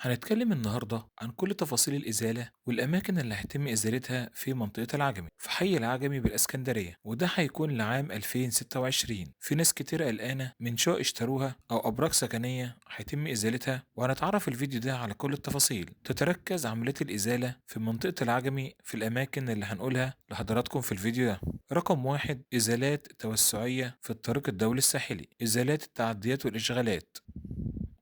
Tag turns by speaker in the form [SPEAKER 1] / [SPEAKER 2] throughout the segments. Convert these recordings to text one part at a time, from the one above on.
[SPEAKER 1] هنتكلم النهاردة عن كل تفاصيل الإزالة والأماكن اللي هيتم إزالتها في منطقة العجمي في حي العجمي بالإسكندرية، وده هيكون لعام 2026. في ناس كتير قلقانة من شقق اشتروها أو أبراج سكنية هيتم إزالتها، وهنتعرف الفيديو ده على كل التفاصيل. تتركز عملية الإزالة في منطقة العجمي في الأماكن اللي هنقولها لحضراتكم في الفيديو ده. رقم واحد: إزالات توسعية في الطريق الدولي الساحلي، إزالات التعديات والإشغالات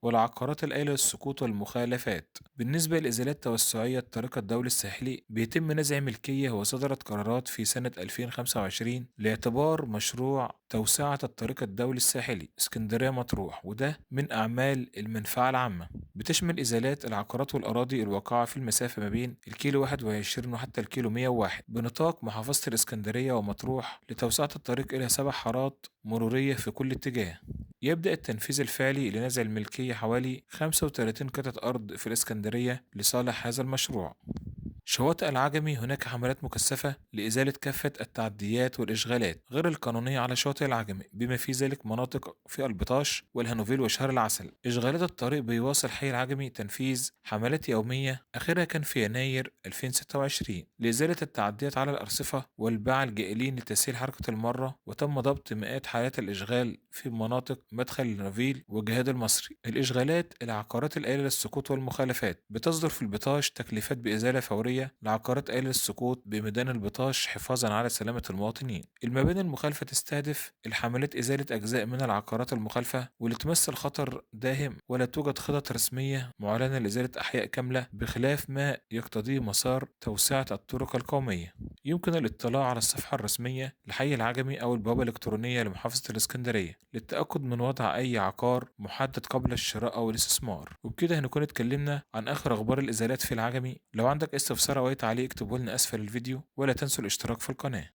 [SPEAKER 1] والعقارات القايلة للسقوط والمخالفات. بالنسبة لإزالات توسعية الطريق الدولي الساحلي، بيتم نزع ملكية وصدرت قرارات في سنة 2025 لاعتبار مشروع توسعة الطريق الدولي الساحلي اسكندرية مطروح، وده من أعمال المنفعة العامة. بتشمل إزالات العقارات والأراضي الواقعة في المسافة ما بين الكيلو 21 وحتى الكيلو 101 بنطاق محافظة الإسكندرية ومطروح لتوسعة الطريق إلى 7 حارات مرورية في كل اتجاه. يبدأ التنفيذ الفعلي لنزع الملكية حوالي 35 قطعة أرض في الإسكندرية لصالح هذا المشروع. شواطئ العجمي، هناك حملات مكثفة لإزالة كافة التعديات والإشغالات غير القانونية على شاطئ العجمي، بما في ذلك مناطق في البطاش والهانوفيل وشهر العسل. إشغالات الطريق بيواصل حي العجمي تنفيذ حملات يومية، آخرها كان في يناير 2026 لإزالة التعديات على الأرصفة والباعة الجائلين لتسهيل حركة المرة، وتم ضبط مئات حالات الإشغال في مناطق مدخل الهانوفيل والجهاد المصري. الإشغالات العقارات القايلة للسقوط والمخالفات، بتصدر في البطاش تكليفات بإزالة فورية لعقارات قايلة للسقوط بميدان البطاش حفاظا على سلامة المواطنين. المباني المخالفة تستهدف الحملات إزالة أجزاء من العقارات المخالفة واللي تمثل خطر داهم، ولا توجد خطط رسمية معلنة لإزالة أحياء كاملة بخلاف ما يقتضيه مسار توسعة الطرق القومية. يمكن الاطلاع على الصفحة الرسمية لحي العجمي أو البوابة الإلكترونية لمحافظة الإسكندرية للتأكد من وضع أي عقار محدد قبل الشراء أو الاستثمار. وبكده هنكون اتكلمنا عن آخر أخبار الإزالات في العجمي. لو عندك استفسار أو أي تعليق اكتبه لنا أسفل الفيديو، ولا تنسوا الاشتراك في القناة.